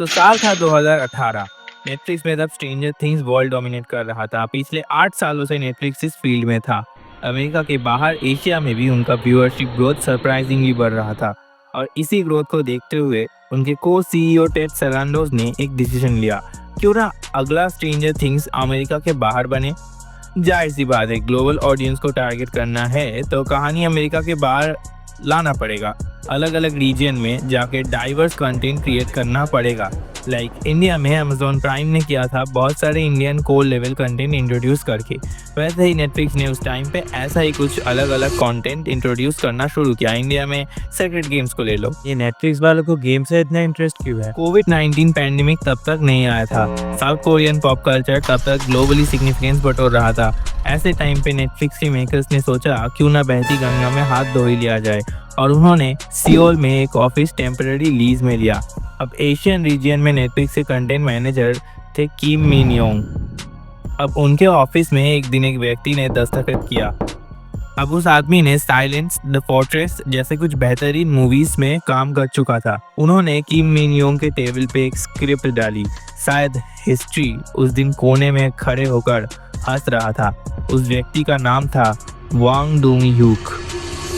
तो साल था 2018। नेटफ्लिक्स में तब स्ट्रेंजर थिंग्स वर्ल्ड डोमिनेट कर रहा था। पिछले 8 सालों से नेटफ्लिक्स इस फील्ड में था। अमेरिका के बाहर एशिया में भी उनका व्यूअरशिप ग्रोथ सरप्राइजिंगली बढ़ रहा था। और इसी ग्रोथ को देखते हुए उनके को सीईओ टेड सरांडोस ने एक डिसीजन लिया, क्यों ना अगला स्ट्रेंजर थिंग्स अमेरिका के बाहर बने। जाहिर सी बात है, ग्लोबल ऑडियंस को टारगेट करना है तो कहानी अमेरिका के बाहर लाना पड़ेगा। अलग अलग रीजन में जाके डाइवर्स कंटेंट क्रिएट करना पड़ेगा। लाइक इंडिया में अमेजोन प्राइम ने किया था, बहुत सारे Indian core level content introduce करके। वैसे ही नेटफ्लिक्स ने उस टाइम पे ऐसा ही कुछ अलग अलग कंटेंट इंट्रोड्यूस करना शुरू किया। इंडिया में सेक्रेट गेम्स को ले लो। ये नेटफ्लिक्स वालों को गेम से इतना इंटरेस्ट क्यों है? कोविड-19 पैंडेमिक तब तक नहीं आया था। साउथ कोरियन पॉप कल्चर तब तक ग्लोबली सिग्निफिकेंस बटोर रहा था। ऐसे टाइम पे नेटफ्लिक्स के मेकर्स ने सोचा, क्यों ना बहती गंगा में हाथ धो ही लिया जाए, और उन्होंने सियोल में एक ऑफिस टेम्पररी लीज में लिया। अब एशियन रीजन में नेटफ्लिक्स के कंटेंट मैनेजर थे किम मिन योंग। अब उनके ऑफिस में एक दिन एक व्यक्ति ने दस्तखत किया। अब उस आदमी ने साइलेंस, द फोर्ट्रेस जैसे कुछ बेहतरीन मूवीज में काम कर चुका था। उन्होंने किम मिन योंग के टेबल पे एक स्क्रिप्ट डाली। शायद हिस्ट्री उस दिन कोने में खड़े होकर हंस रहा था। उस व्यक्ति का नाम था वांग डूंग ह्यूक।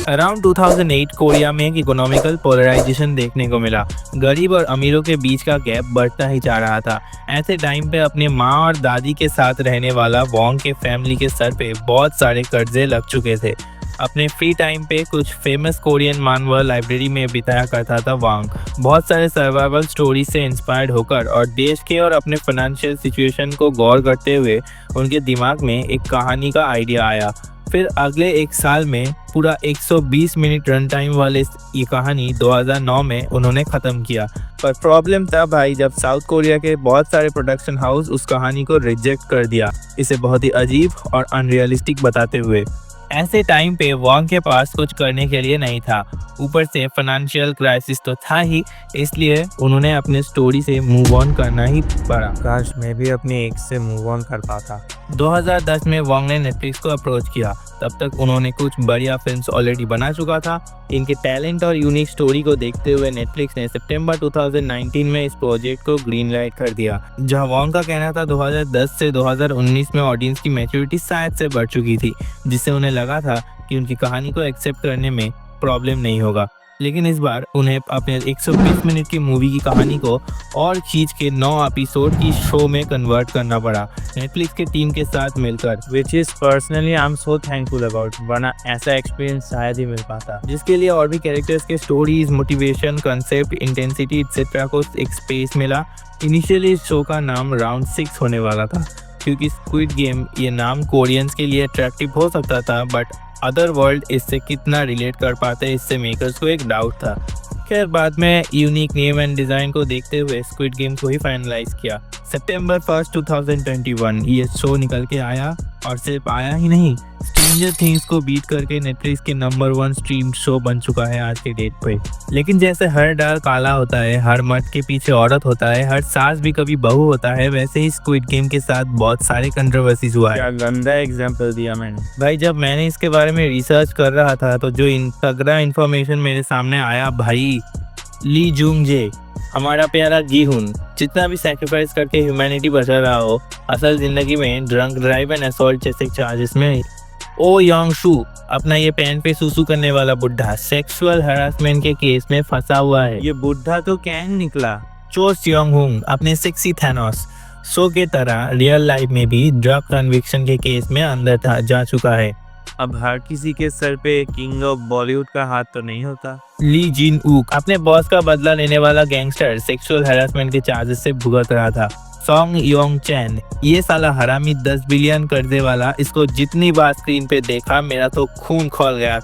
अराउंड 2008 कोरिया में एक इकोनॉमिकल पोलराइजेशन देखने को मिला। गरीब और अमीरों के बीच का गैप बढ़ता ही जा रहा था। ऐसे टाइम पे अपने माँ और दादी के साथ रहने वाला वोंग के फैमिली के सर पे बहुत सारे कर्जे लग चुके थे। अपने फ्री टाइम पे कुछ फेमस कोरियन मानवा लाइब्रेरी में बिताया करता था वांग। बहुत सारे सर्वाइवल स्टोरी से इंस्पायर्ड होकर और देश के और अपने फाइनेंशियल सिचुएशन को गौर करते हुए उनके दिमाग में एक कहानी का आइडिया आया। फिर अगले एक साल में पूरा 120 मिनट रन टाइम वाले ये कहानी 2009 में उन्होंने ख़त्म किया। पर प्रॉब्लम तब आई जब साउथ कोरिया के बहुत सारे प्रोडक्शन हाउस उस कहानी को रिजेक्ट कर दिया, इसे बहुत ही अजीब और अनरियलिस्टिक बताते हुए। ऐसे टाइम पे वॉन्ग के पास कुछ करने के लिए नहीं था, ऊपर से फाइनेंशियल क्राइसिस तो था ही, इसलिए उन्होंने अपने स्टोरी से मूव ऑन करना ही पड़ा। काश मैं भी अपनी एक्स से मूव ऑन कर पाता। 2010 में वॉन्ग ने नेटफ्लिक्स को अप्रोच किया। तब तक उन्होंने कुछ बढ़िया फिल्म्स ऑलरेडी बना चुका था। इनके टैलेंट और यूनिक स्टोरी को देखते हुए नेटफ्लिक्स ने सितंबर 2019 में इस प्रोजेक्ट को ग्रीन लाइट कर दिया। जहां वॉन्ग का कहना था 2010 से 2019 में ऑडियंस की मैच्योरिटी शायद से बढ़ चुकी थी, जिससे उन्हें लगा था कि उनकी कहानी को एक्सेप्ट करने में प्रॉब्लम नहीं होगा। लेकिन इस बार उन्हें अपने 120 मिनट की मूवी की कहानी को और खींच के 9 एपिसोड की शो में कन्वर्ट करना पड़ा, नेटफ्लिक्स के टीम के साथ मिलकर। Which is personally I am so thankful about, वरना ऐसा एक्सपीरियंस शायद ही मिल पाता। जिसके लिए और भी कैरेक्टर्स के stories, motivation, concept, intensity etcetera को एक स्पेस मिला। इनिशियली इस शो का नाम राउंड 6 होने वाला था, क्योंकि स्क्विड गेम ये नाम कोरियंस के लिए अट्रैक्टिव हो सकता था, बट अदर वर्ल्ड इससे कितना रिलेट कर पाते इससे मेकर्स को एक डाउट था। खैर बाद में यूनिक नेम एंड डिज़ाइन को देखते हुए स्क्विड गेम को ही फाइनलाइज किया। सितंबर 1, 2021 ये शो निकल के आया, और सिर्फ आया ही नहीं, स्ट्रेंजर थिंग्स को बीट करके नेटफ्लिक्स के नंबर 1 स्ट्रीम शो बन चुका है आज के डेट पे। लेकिन जैसे हर डाल काला होता है, हर मर्द के पीछे औरत होता है, हर सास भी कभी बहू होता है, वैसे ही स्क्विड गेम के साथ बहुत सारे कंट्रोवर्सीज हुआ है। क्या गंदा एग्जाम्पल दिया मैंने। भाई जब मैंने इसके बारे में रिसर्च कर रहा था तो जो तगड़ा इन्फॉर्मेशन मेरे सामने आया, भाई ली जूंग जे, हमारा प्यारा गीहुन, जितना भी सैक्रिफाइस करके ह्यूमैनिटी बचा रहा हो, असल जिंदगी में ड्रंक ड्राइव एंड असॉल्ट जैसे चार्जेस में। ओ योंग शू, अपना ये पैन पे सुसु करने वाला बुढ़ा, सेक्सुअल हरासमेंट के केस में फंसा हुआ है। ये बुढ़ा तो कैन निकला। चो सियोंग हुंग अपने सेक्सी थैनोस शो के तरह रियल लाइफ में भी ड्रग कन्विक्शन के केस में अंदर जा चुका है। अब हर किसी के सर पे किंग ऑफ बॉलीवुड का हाथ तो नहीं होता। ली जिन ऊक अपने बॉस का बदला लेने वाला गैंगस्टर, सेक्सुअल हैरेसमेंट के चार्जेस से भुगत रहा था। सॉन्ग योंग चैन, ये साला हरामी 10 बिलियन कर्जे वाला, इसको जितनी बार स्क्रीन पे देखा मेरा तो खून खौल गया।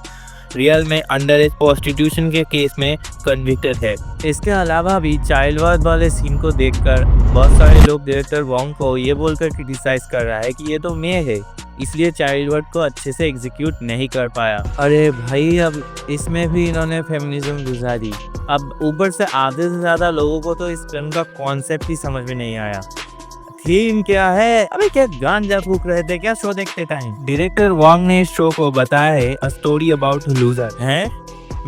रियल में अंडर एज प्रोस्टिट्यूशन के केस में कन्विक्टेड है। इसके अलावा भी चाइल्ड वर्क वाले सीन को देखकर बहुत सारे लोग डायरेक्टर वोंग को ये बोलकर क्रिटिसाइज कर रहा है कि ये तो मैं है, इसलिए चाइल्ड वर्क को अच्छे से एग्जीक्यूट नहीं कर पाया। अरे भाई, अब इसमें भी इन्होंने फेमिनिज्म घुसा दी। अब ऊपर से आधे से ज्यादा लोगों को तो इस फिल्म का कॉन्सेप्ट ही समझ में नहीं आया। थीम क्या है? अबे क्या गांजा फूक रहे थे क्या शो देखते टाइम? डायरेक्टर वांग ने इस शो को बताया है अ स्टोरी अबाउट लूजर। हैं?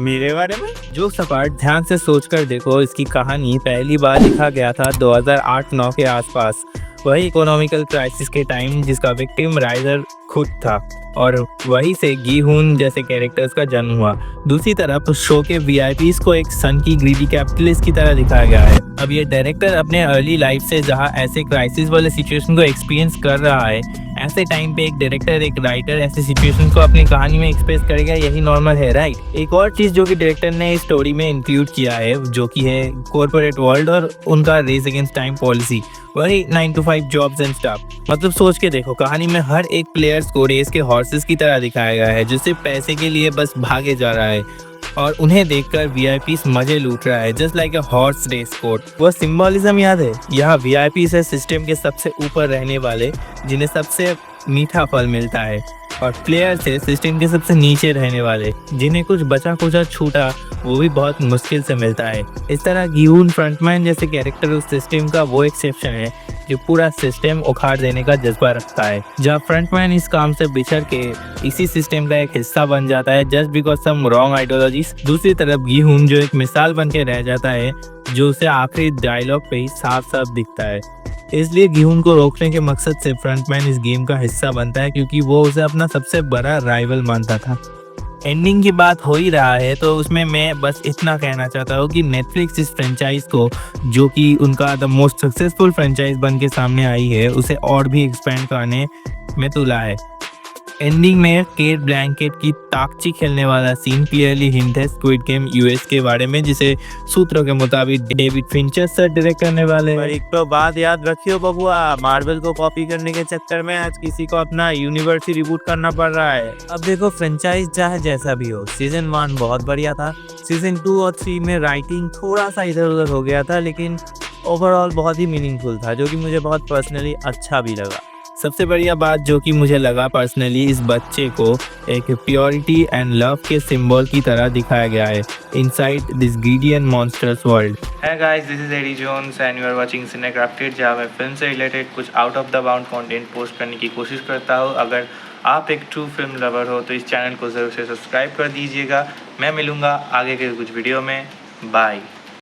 मेरे बारे में? जो सपाट ध्यान से सोचकर देखो, इसकी कहानी पहली बार लिखा गया था 2008-9 के आसपास, वही इकोनॉमिकल क्राइसिस के टाइम जिसका विक्टिम राइजर खुद था, और वहीं से गी हुन जैसे कैरेक्टर्स का जन्म हुआ। दूसरी तरफ शो के वीआईपीज को एक सन की ग्रीडी कैपिटलिस्ट की तरह दिखाया गया है। अब ये डायरेक्टर अपने अर्ली लाइफ से जहाँ ऐसे क्राइसिस वाले सिचुएशन को एक्सपीरियंस कर रहा है, ऐसे टाइम पे एक डायरेक्टर, एक राइटर ऐसे सिचुएशन को अपनी कहानी में एक्सप्रेस करेगा, यही नॉर्मल है, राइट। एक और चीज जो कि डायरेक्टर ने इस स्टोरी में इंक्लूड किया है, जो कि है कॉर्पोरेट वर्ल्ड और उनका रेस अगेंस्ट टाइम पॉलिसी, वही 9 to 5 जॉब्स एंड स्टफ। मतलब सोच के देखो, कहानी में हर एक प्लेयर्स को रेस के हॉर्सेस की तरह दिखाया गया है, जो सिर्फ पैसे के लिए बस भागे जा रहा है, और उन्हें देखकर वीआईपीस मजे लूट रहा है, just like a horse race court. वो सिंबलिज्म याद है? यहाँ वीआईपीस है सिस्टम के सबसे ऊपर रहने वाले, जिन्हें सबसे मीठा फल मिलता है, और प्लेयर्स है सिस्टम के सबसे नीचे रहने वाले, जिन्हें कुछ बचा कुचा छूटा वो भी बहुत मुश्किल से मिलता है। इस तरह गिहून फ्रंटमैन जैसे कैरेक्टर उस सिस्टम का वो एक्सेप्शन है जो पूरा सिस्टम उखाड़ देने का जज्बा रखता है, जहाँ फ्रंटमैन इस काम से बिछड़ के इसी सिस्टम का एक हिस्सा बन जाता है just because some wrong ideologies. दूसरी तरफ गिहून जो एक मिसाल बन के रह जाता है, जो उसे आखिरी डायलॉग पे ही साफ साफ दिखता है। इसलिए गिहून को रोकने के मकसद से फ्रंटमैन इस गेम का हिस्सा बनता है, क्योंकि वो उसे अपना सबसे बड़ा राइवल मानता था। एंडिंग की बात हो ही रहा है तो उसमें मैं बस इतना कहना चाहता हूँ कि नेटफ्लिक्स इस फ्रेंचाइज को, जो कि उनका द मोस्ट सक्सेसफुल फ्रेंचाइज बन के सामने आई है, उसे और भी एक्सपेंड करने में तुला है। एंडिंग में केट ब्लैंकेट की ताकची खेलने वाला सीन क्लियरली हिंट है स्क्विड गेम यूएस के बारे में, जिसे सूत्रों के मुताबिक डेविड फिंचर सर डायरेक्ट करने वाले पर हैं। एक तो बात याद रखियो बबुआ, मार्वल को कॉपी करने के चक्कर में आज किसी को अपना यूनिवर्स ही रिबूट करना पड़ रहा है। अब देखो, फ्रेंचाइज चाहे जैसा भी हो, सीजन 1 बहुत बढ़िया था, सीजन 2 और 3 में राइटिंग थोड़ा सा इधर उधर हो गया था, लेकिन ओवरऑल बहुत ही मीनिंगफुल था, जो कि मुझे बहुत पर्सनली अच्छा भी लगा। सबसे बढ़िया बात जो कि मुझे लगा पर्सनली, इस बच्चे को एक प्योरिटी एंड लव के सिंबल की तरह दिखाया गया है inside this greedy and monsters world. Hey guys, this is Eddie Jones and you are watching Cinecrafted, जहाँ मैं फिल्म से रिलेटेड कुछ out of the bound content post करने की कोशिश करता हूँ। अगर आप एक ट्रू फिल्म लवर हो तो इस चैनल को ज़रूर से सब्सक्राइब कर दीजिएगा। मैं मिलूँगा आगे के कुछ वीडियो में। बाय।